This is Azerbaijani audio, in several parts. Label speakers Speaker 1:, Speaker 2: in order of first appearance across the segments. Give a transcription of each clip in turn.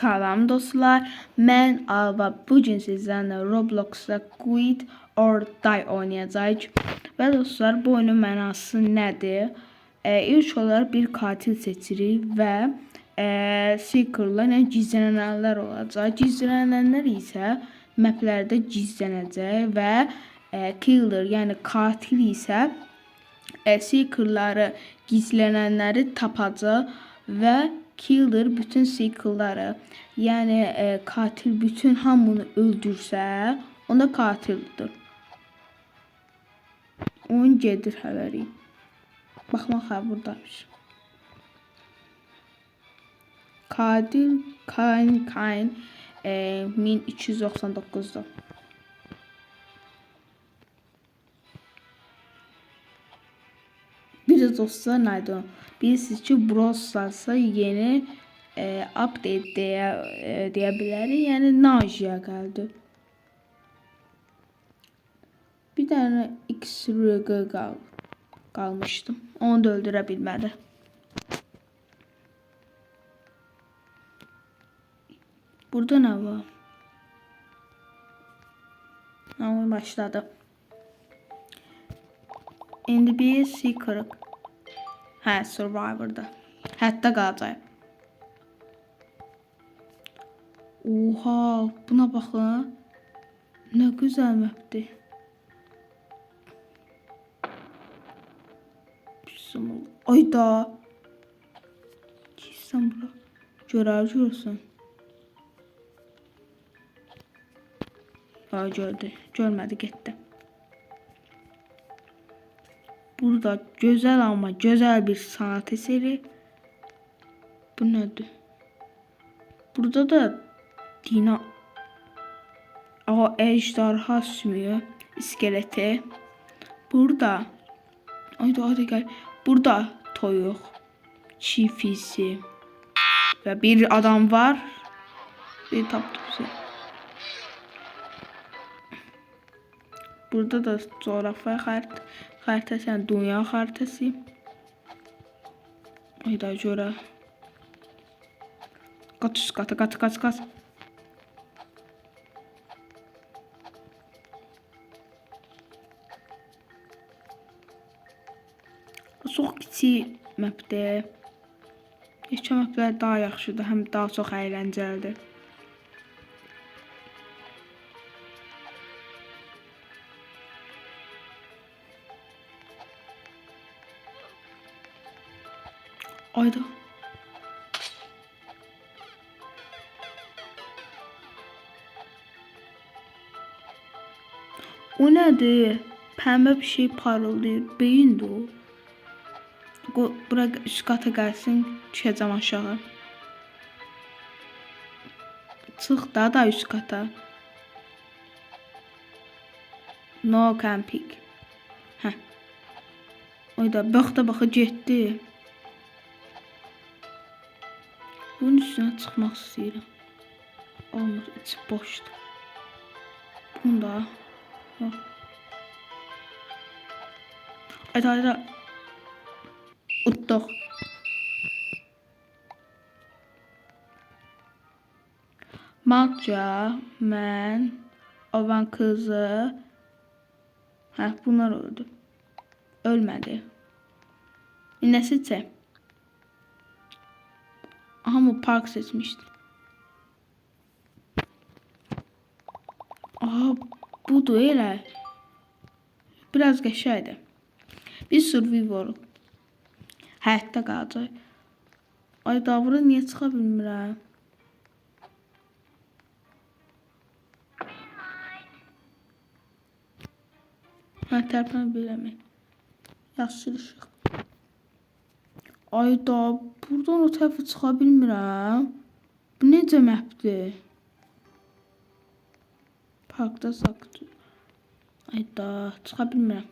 Speaker 1: Salam dostlar, mən Alva. Bugün sizlərlə Robloxda Quit or Die oynayacağıq. Və dostlar, bu oyunun mənası nədir? İlk olaraq bir katil seçirik və seekerlər, yəni gizlənənlər olacaq. Gizlənənlər isə maplərdə gizlənəcək və killer, yəni katil isə seekerləri, gizlənənləri tapacaq və killer bütün seekerləri, yəni katil bütün hamını öldürsə, onda katildir. Oyun gedir həvəri. Baxmaq buradaymış. Katil Kain 1299'da. Bir de dostlar nədir? Bilirsiniz ki, Brawl Stars'a yeni update deyə bilərik. Yəni Najiya gəldi. Bir dənə XRG qalmışdı. Onu da öldürə bilmədi. Burada nə var? Oyun başladı. İndi bir seeker. Hə, Survivor'da. Hətta qalacaq. Oha, buna baxın. Nə gözəl mapdir. Ayda. Gizsən bura. Görürsən. Ha, gördü. Görmədi, getdi. Burada güzel ama güzel bir sanat eseri. Bu nedir? Burada da Dina ejderha sümüğü iskeleti. Burada hadi gel. Burada toyuq, çifisi ve bir adam var. Bir tapdı bize. Burada da coğrafya xəritəsi, yəni dünya xəritəsi. Ayda görə. Qaç üst qata, qaç. Çox kiçik mapdir. Keçən maplər daha yaxşıdır, həm daha çox əyləncəlidir. Ayda. O nədir? Pəmbə bir şey parıldayır. Beyindir o. Bura üst qata gəlsin. Düşəcəm aşağı. Çıx da üst qata. No camping. Hə. Ayda baxa getdi. Bunun üstüne çıkmak istiyorum. Olmaz, içi boşdur. Bunda yok. Ayda. Utduq. Malca, mən, Ovan kızı. Hə, bunlar öldü. Ölmədi. Nəsə çək. Aha, bu park seçmişti. Aha, budur elə. Biraz qəşəngdir. Biz survivor'uq. Həyatda qalacaq. Ay, davra niyə çıxa bilmirəm? Hə, tərpənə bilməmək. Yaxşılışıq. Ayda, buradan o tərəfə çıxa bilmirəm. Bu necə mapdir? Parkda saklı. Ayda, çıxa bilmirəm.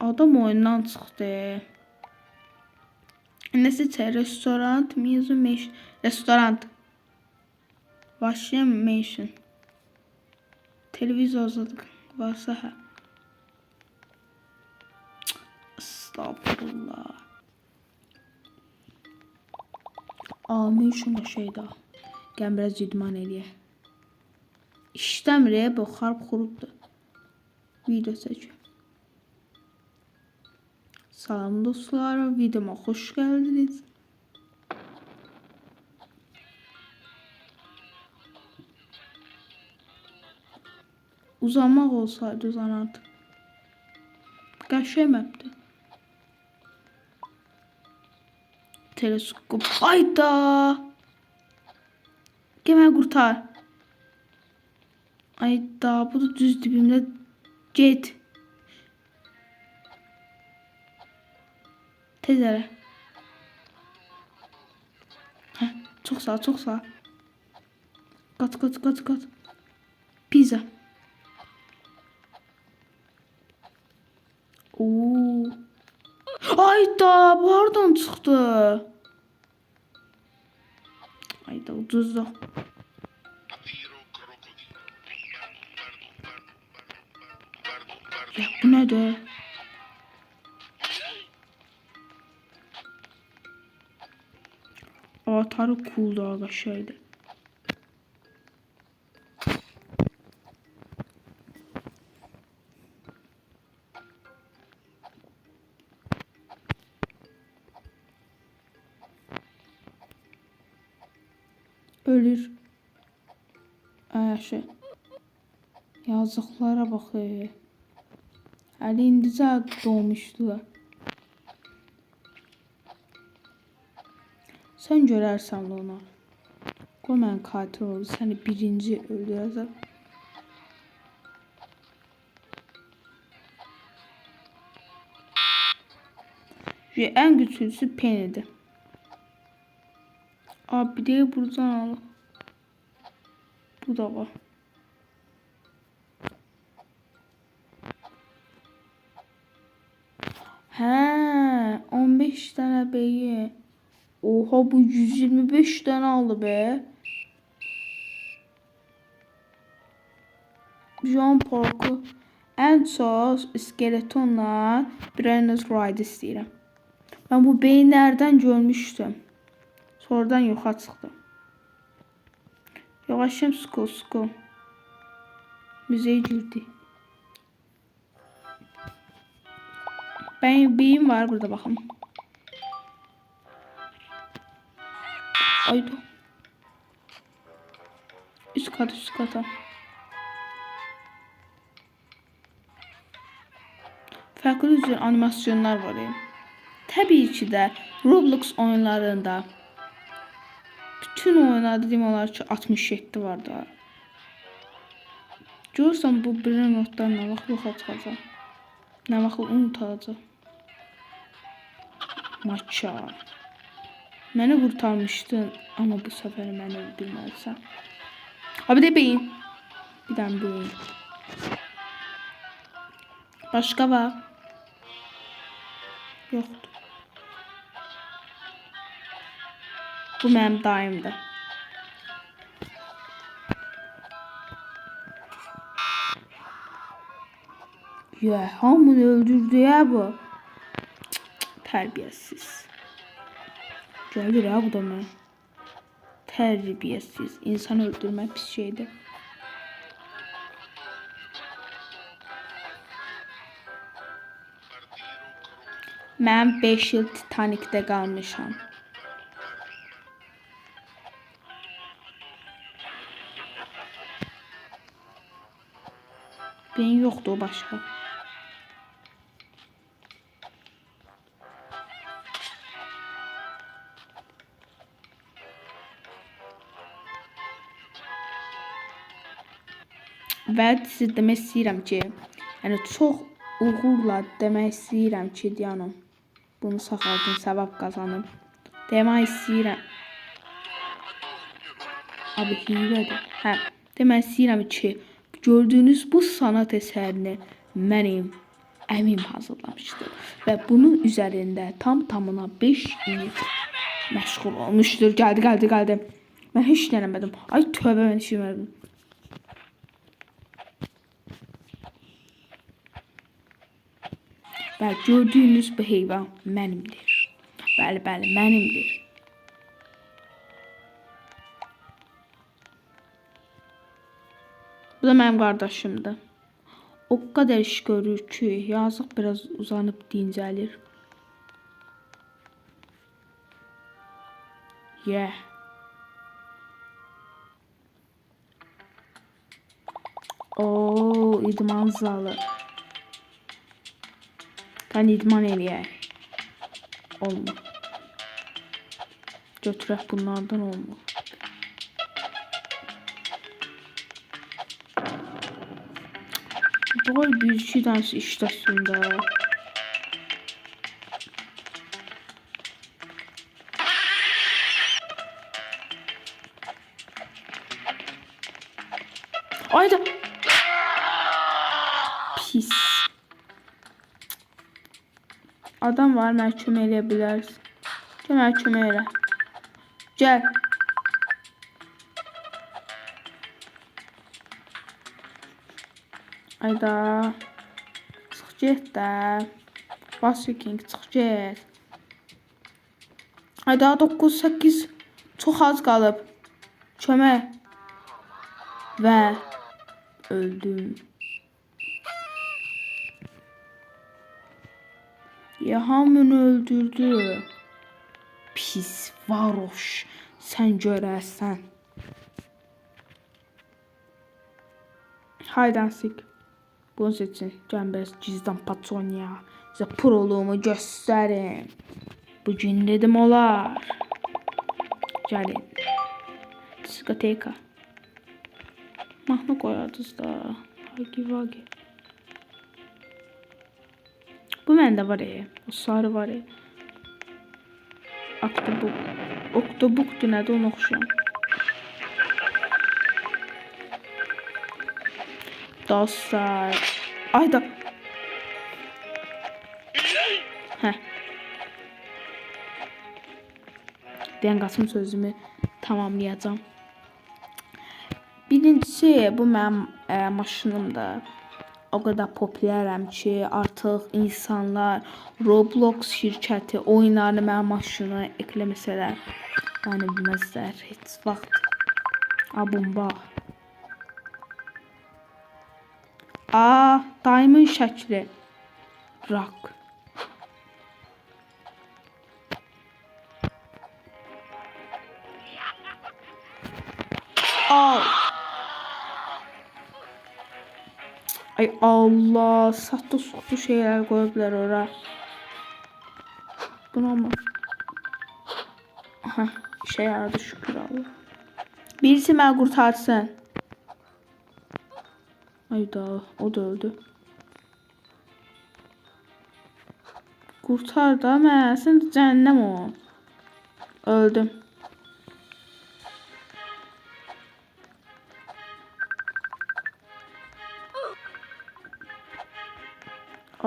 Speaker 1: Adam oyundan çıxdı. Nəsə restoran, restoran. Başlayalım mention. Televizor uzadık. Varsa hə. Estağfurullah. Amin şuna şey daha. Gel biraz idman eləyək. İşləmir, bu xarb xurubdur. Video çəkiyor. Salam dostlar, videoma hoş geldiniz. Uzanmaq olsaydı uzanardı. Qəşəng məpdir. Teleskop. Ayda! Gel məni qurtar. Ayda, bu da düz dibimdə. Get. Tez elə. Hə, çox sağ, çox sağ. Qat, qat, qat, qat. Pizza. Oo. Ayda, bu hardan çıxdı? Ayda, ucuzdu. Ya bu nədir? Avatarı cool da qəşəngdir. Ölür. Ayşe. Yazıqlara bax. Hələ indicə doğmuşdular. Sən görərsən ona. Qoy mən katil oldu. Səni birinci öldürəcəm. Ən güçlüsü Penny'dir. Abi bir de buradan al. Bu da var. Hə, 15 tane beyi. Oha, bu 125 tane aldı be. John Park'u en çox skeletonla Brennus istəyirəm. Ben bu beyinlerden görmüştüm. Sonradan yoxa çıxdı. Yavaşım Sko. Müzeye girdi. Beyim var burada bakın. Ayda. Üst kata. Farklı tür animasyonlar var. Tabii ki de Roblox oyunlarında bütün oyunlarda dediğim olar ki 67 var da. Görürsən bu bir notlar nə vaxt yoxa çıxacaq. Nə vaxt unutacaq. Maça. Məni qurtarmışdın, amma bu səfər məni öldürməlisən. Abi de beyin. Bir dənə beyin. Başqa var? Yoxdur. Bu mənim daimdir. Ya hamını öldürdü ya bu. Terbiyesiz. Gelir ya bu da mı? Terbiyesiz. İnsan öldürmek pis şeydi. Ben 5 yıl Titanic'te kalmışam. Beyin yoktu, o başka. Və sizə demək istəyirəm ki, yəni çox uğurla demək istəyirəm ki, Diyanım, bunu saxaldın, səbəb qazanım. Demək istəyirəm. Abi hilədir. Hə, demək istəyirəm ki, gördüyünüz bu sanat əsərini mənim əmim hazırlamışdır. Və bunun üzərində tamına 5 il məşğul olmuşdur. Gəldi. Mən heç nə eləmədim. Ay tövbə, mən heç eləmədim. Və gördüyünüz bu heyvan mənimdir. Bəli, bəli, mənimdir. Bu da mənim qardaşımdır. O kadar iş görür ki, yazıq biraz uzanıb dincəlir. Yeah. Oo, idman zalı. Ben idman eləyək. Olmur. Götürək bunlardan olmur. Boy bir iki tanesi işləsin də. Ayda. Pis. Adam var, mənə kömək eləyə bilərsən. Gəl mənə kömək elə. Gəl. Ayda. Çıx get də. King, çıx get. Ayda 9-8 çox az qalıb. Kömək. Və öldüm. Ya hamını öldürdü. Pis varoş. Sen görərsən. Hide and seek. Bunu seçin. Gəlin biraz gizdən patsonya. Sizə proluğumu göstərim. Bugün dedim olar. Gəlin. Diskoteka. Mahnı koyardınız da. Hagi vagi. Bu məndə var ya. O sarı var ya. Octobuk. Octobukdur nədir onu oxşuyam. Dostlar. Ayda. Heh. Deyən qasım sözümü tamamlayacağım. Birincisi bu mənim maşınımdır. O kadar popüləram ki, artıq insanlar Roblox şirkəti oyunlarını mənim maşına ekləməsələr, yəni bilməzlər heç vaxt. Bomba. Diamond şəkli. Rock. Ay Allah, sattı soktu şeyler koydular oraya. Buna mı? Aha, işe yaradı şükür Allah. Birisi beni kurtarsın. Ayda, o da öldü. Kurtar da mən, sən də cəhənnəm ol. Öldüm.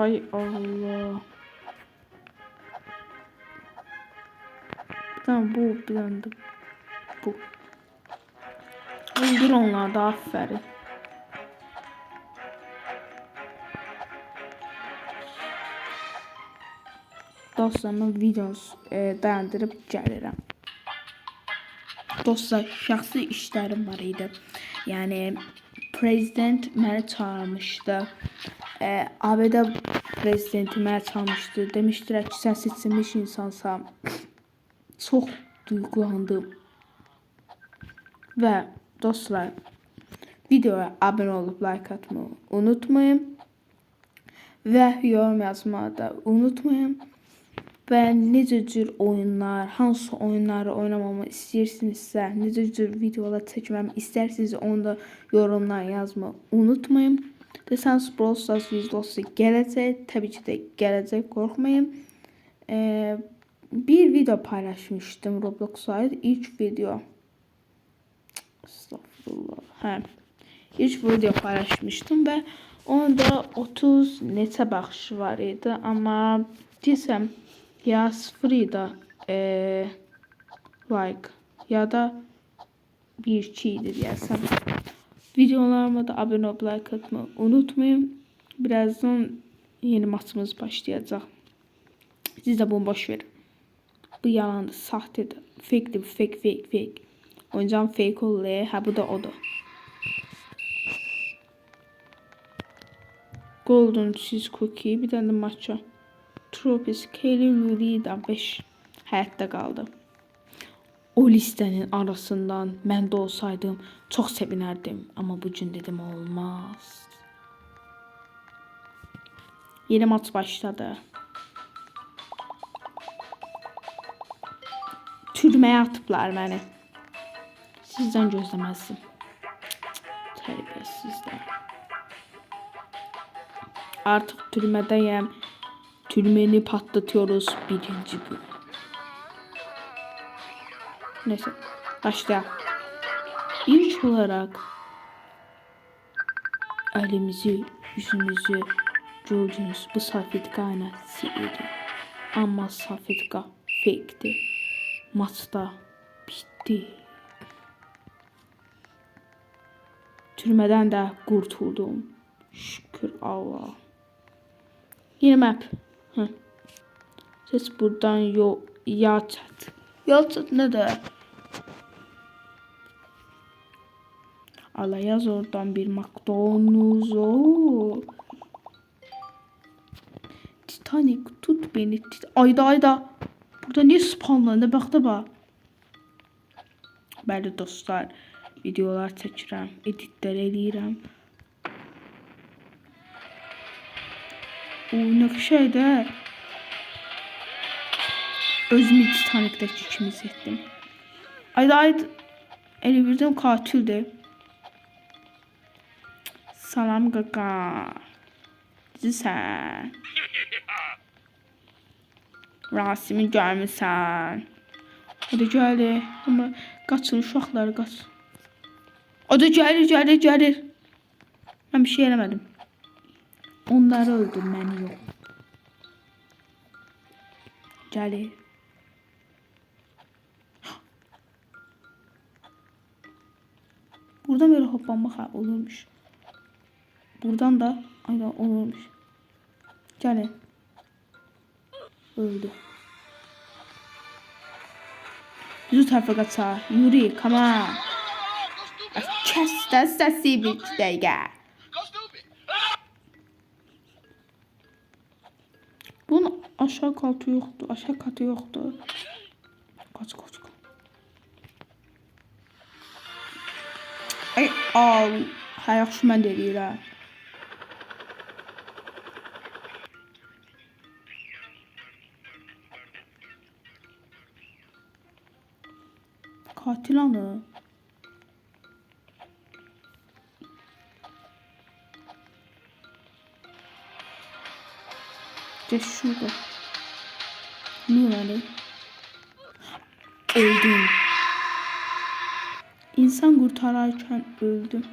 Speaker 1: Ay Allah. Bir tane bu, bir tane de bu. Öldür onlar da, aferin. Dostlar, mən videonu dayandırıb gəlirəm. Dostlar, şəxsi işlərim var idi. Yəni, prezident məni çağırmışdı. ABD prezidenti məni çağırmışdı. Demişdilər ki, sən seçilmiş insansan. Çox duygulandım. Və dostlar, videoya abunə olub like atmayı unutmayın. Və yorum yazmağı da unutmayın. Və necə cür oyunlar, hansı oyunları oynamamı istəyirsinizsə, necə cür videolar çəkməmi istərsiniz, onu da yorumlar yazmayı unutmayın. Desəniz Brawl Stars videosu gələcək, təbii ki də gələcək, qorxmayın. Bir video paylaşmışdım Roblox'a ait, ilk video. Estağfurullah. İlk video paylaşmışdım və onda 30 neçə baxışı var idi, amma desəm ya 0 idi like ya da 1-2 idi deyəsəm. Videolarıma da abunə olub like atmayı unutmayın. Birazdan Yeni maçımız başlayacak. Siz de bunu boş verin. Bu yalandır, sahtedir. Fake'dir, fake. Oyuncağım fake oluyor. Ha bu da odur. Golden Cheese Cookie. Bir tane de matcha. Tropis, Kelly Lurida 5 hayatta kaldı. O listenin arasından mən də olsaydım çok sevinərdim. Ama bu gün dedim olmaz. Yeni maç başladı. Türməyə atıblar məni. Sizden gözləməzdim. Tərbiyəsizlər. Artık türmədəyəm. Türmeni patlatıyoruz birinci gün. Neyse. Başlayalım. İlk olarak elimizi, yüzümüzü gördüğünüz bu salfetkayla sildi. Ama salfetka fake'ti. Maçta bitti. Türmeden de kurtuldum. Şükür Allah. Yeni map. Ses buradan yağ çat. Yağ çat ne de? Allah yaz oradan bir McDonald's. Titanic tut beni. Ayda. Burada niye spawnlandı? Bax da bax. Bəli dostlar. Videolar çəkirəm. Editlər eləyirəm. O ne şeydə. Özümü Titanic'dəki kimi hiss etdim. Ayda. Elə birdən katildir. Salam qaqa. Sən. Rasimi görmüsən. O da gəlir. Amma qaçın uşaqlar qaç. O da gəlir. Mən bir şey eləmədim. Onları öldür, məni yox. Gəlir. Buradan böyle hoplanmaq olurmuş. Buradan da aynen olurmuş. Gəlin. Öldü. Düzü tərəfə qaçaq. Yuri, come on. Kəs də səsi bir dəqiqə. Bunun aşağı katı yoktu. Aşağı katı yoktu. Kaç. Ay al. Ha yaxşı mən də eləyirəm. Katil anı. Geç şurada. Niye öyle? Öldüm. İnsan kurtararken öldüm.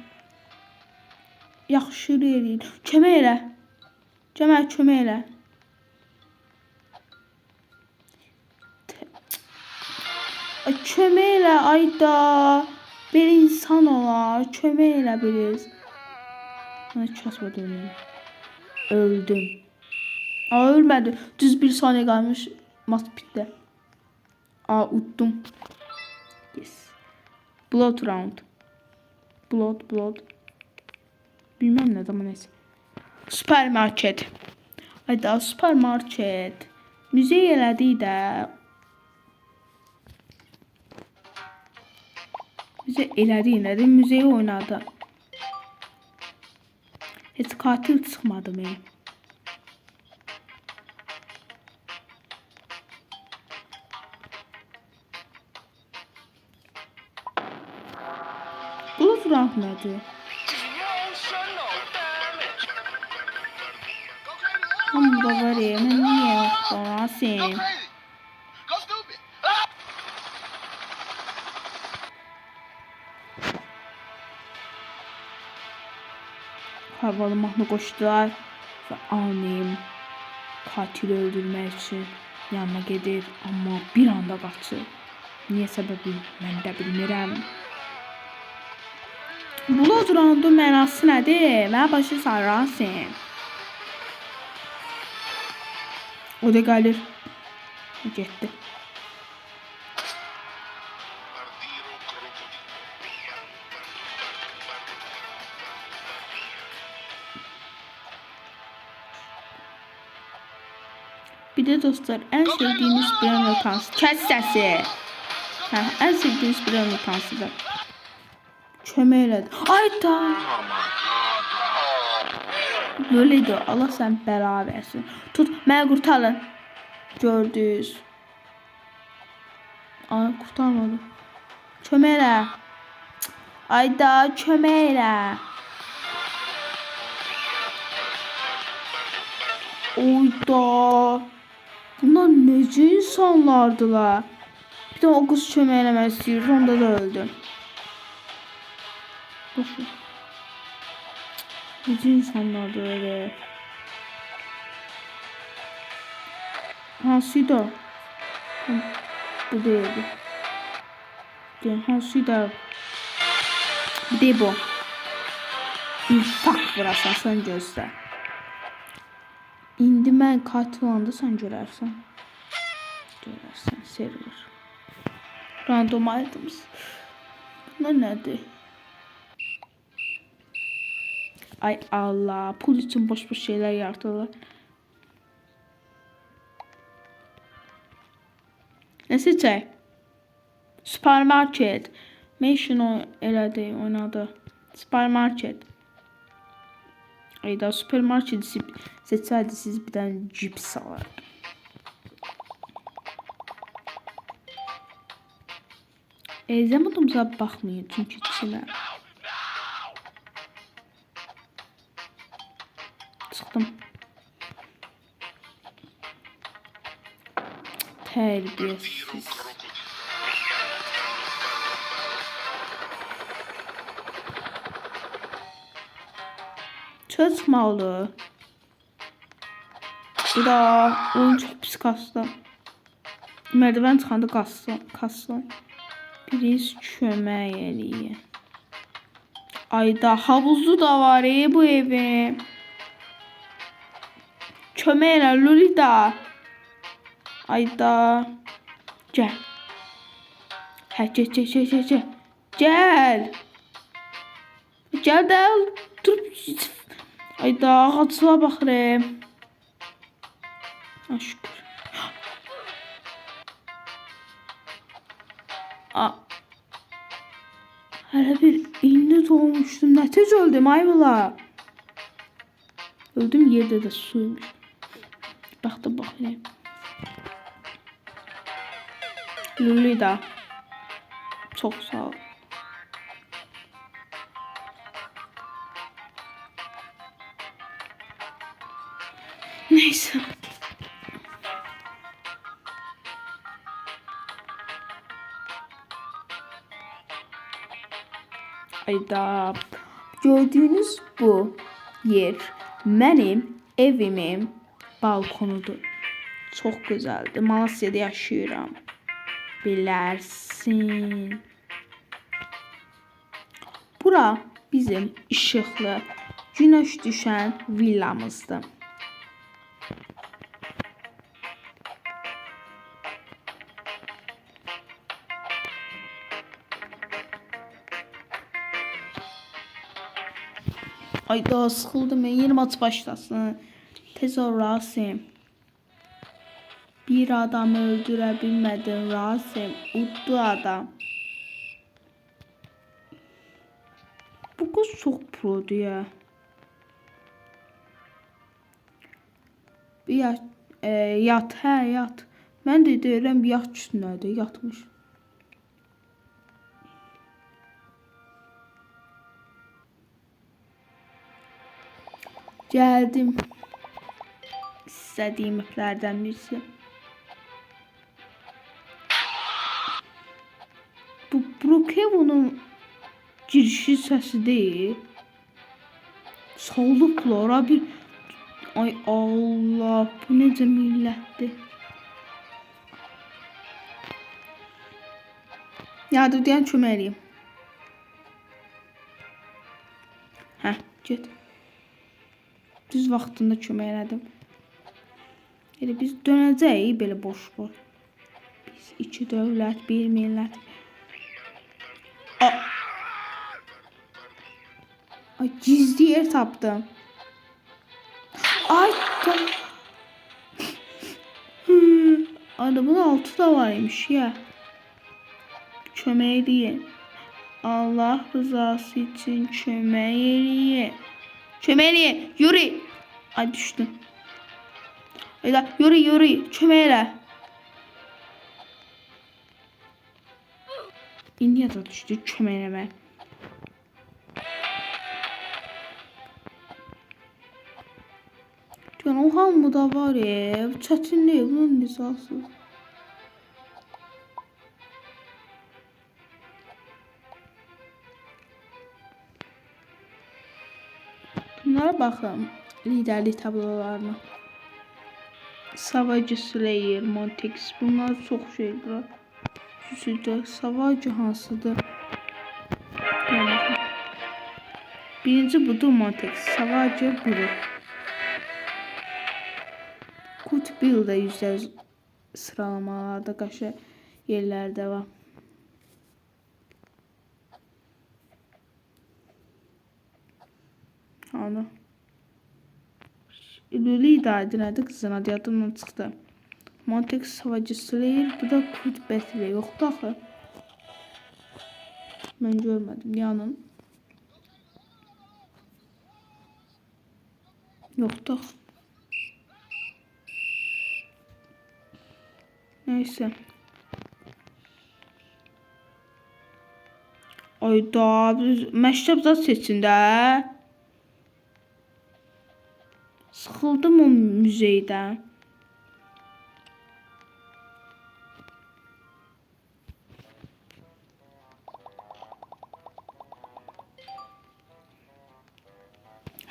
Speaker 1: Yaxşı eləyir. Kömək elə. Cəməl kömək elə. Kömək elə ayda. Bir insan olar. Kömək elə biriz. Bana kasma dönüyor. Öldüm. Aa ölmedi. Düz bir saniye kalmış. Maç bitti. Aa uttum. Yes. Blood round. Blood. Bilmem ne zaman neyse. Süpermarket. Hayda süpermarket. Müziği elədi de. Müziği elədi yine de müziği oynadı. Hiç katil çıkmadı mı? Blood round nedir? Hamı da var ya, mən niyə baxasın? Havalı mahnı koşdular ve annem katili öldürmək üçün yanına gedir, amma bir anda qaçır. Niyə səbəbi mən də bilmirəm. Blood round'un mənası nədir? Mənə başı sarırsın. O da gəlir. Getdi. Bir de dostlar en sevdiğiniz bir anı tansı. Kes sesi. Ha, en sevdiğiniz bir anı tansı da. Çömeylədi. Ayda. Böyleydi. Allah sen bəla versin. Tut, mənə qurtarın. Gördünüz. Ay, kurtarmadı. Çömeylə. Ayda, çömeylə. Oyda. Bunlar necə insanlardılar? Bir de o kız çömeyləmək istəyirdi, onda da öldü. Necə insanlardı öyle? Hansıydı o? Bu değildi. Hansıydı? Bir de bu. İnfak vurasan sen gözlə. İndi mən katil olanda sən görərsən. Görərsən, server. Random items. Bunlar nədir? Ay Allah, pul için boş şeyler yaratırlar. Ne seçək? Supermarket. Mission elədi, oynadı. Supermarket. Ayda supermarket seçsəydi siz bir dənə cips alardı. Zamanımıza baxmayın çünki içilər. Çıxdım. Tərbiyəsiz. Çıxmalı. Bu da oyun çok pis kastı. Merdiven çıxanda kastı. Biriz kömək eləyə. Ayda havuzlu da var bu evim. Kömək elə Lolita. Ayda. Gəl. Hə, gəl. Gəl. Gəl də dur. Ayda ağaçlığa baxırım. Şükür. Hələ bir indi doğmuşdum. Nə tez öldüm ayvıla. Öldüm yerde de suymuş. Baxdı baxayım. Lolita. Çok sağ ol. Neyse. Ayda. Gördüğünüz bu yer benim evimin balkonudur. Çok güzeldi. Malasya'da yaşıyorum. Bilərsin. Bura bizim işıqlı, güneş düşən villamızdır. Ay daha sıkıldım ben. Yeni maç başlasın. Tez ol Rasim. Bir adamı öldürebilmedin Rasim. Uttu adam. Bu kız çok produ ya. Bir yat, yat. Ben de deyirəm yat üstünədir, yatmış. Geldim. İstediğim iplerden birisi. Bu Brookhaven'ın girişi sesi değil. Sallıqlar bir. Ay Allah, bu necə millətdir. Yardım deyən kömək eləyim. Hə, get. Düz vaxtında kömək elədim. Elə biz dönəcəyik belə boş-boş. Biz iki dövlət, bir millət. Ay, gizli yer tapdım. Ay, adamın altı da varmış ya. Çömeği. Allah rızası için çömeği. Çömeği, yürü. Ay, düştüm. Öyle yürü çömeğe. İndi da düştü çömeğe. Yani o hamı da var ya. Çətin değil bunun nizasız. Bunlara bakın. Liderlik tablolarına. Savacı Slayer, Montex. Bunlar çok şeydir. Süsüdür. Savacı hansıdır? Birinci budur Montex. Savacı budur. Kut Bill'da yüzler sıralamalarda qaşı yerlerde var. Ana. Lülü idarə nədir qızın adı yadımdan çıxdı. Montex Savacı Slayer, bu da Kut Battle yoxdur axı. Mən görmədim yanın. Yoxdur. Neyse. Ayda məktəb zat seçin də. Sıxıldım o müzeydən.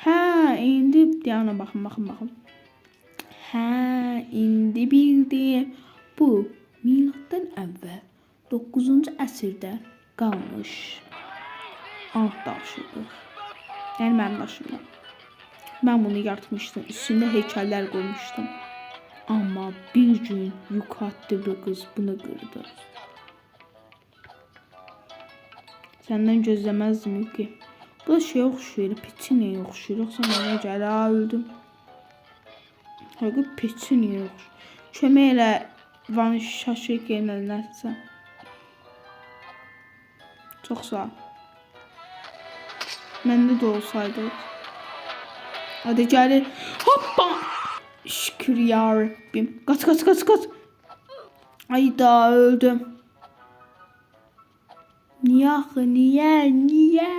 Speaker 1: Hə, indi yana baxın. Hə, indi bildim. Bu miladdan əvvəl 9-cu əsrdə qalmış ant daşıdır. Yəni mənim daşımda. Mən bunu yaratmışdım. Üstündə heykəllər qoymuşdum. Amma bir gün yukarıda bir qız bunu qırdı. Səndən gözləməzdim ki. Bu da şey oxşuyur, peçinyaya oxşuyur. Yoxsa mənə gələ öldüm. Həqiqət peçinyaya oxşuyur. Köməklə Van şaşırıq yenilənərsə. Çox sağ ol. Məndə də olsaydı. Hadi gəlir. Hoppa! Şükür ya Rabbim. Qaç. Ayda öldüm. Niyə axı? Niyə?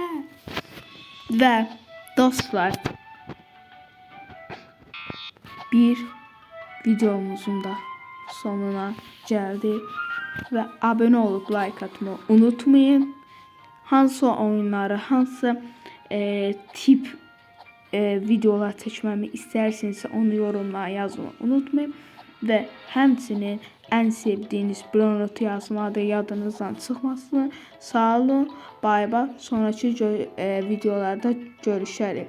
Speaker 1: Və dostlar, bir videomuzun da sonuna geldik ve abone olup like atmayı unutmayın. Hansı oyunları, hansı tip videolar çekmemi isterseniz onu yorumlara yazmayı unutmayın. Ve həmçinin en sevdiğiniz Blonotu yazmada yadınızdan çıxmasın. Sağ olun, bay bay. Sonraki videolarda görüşərik.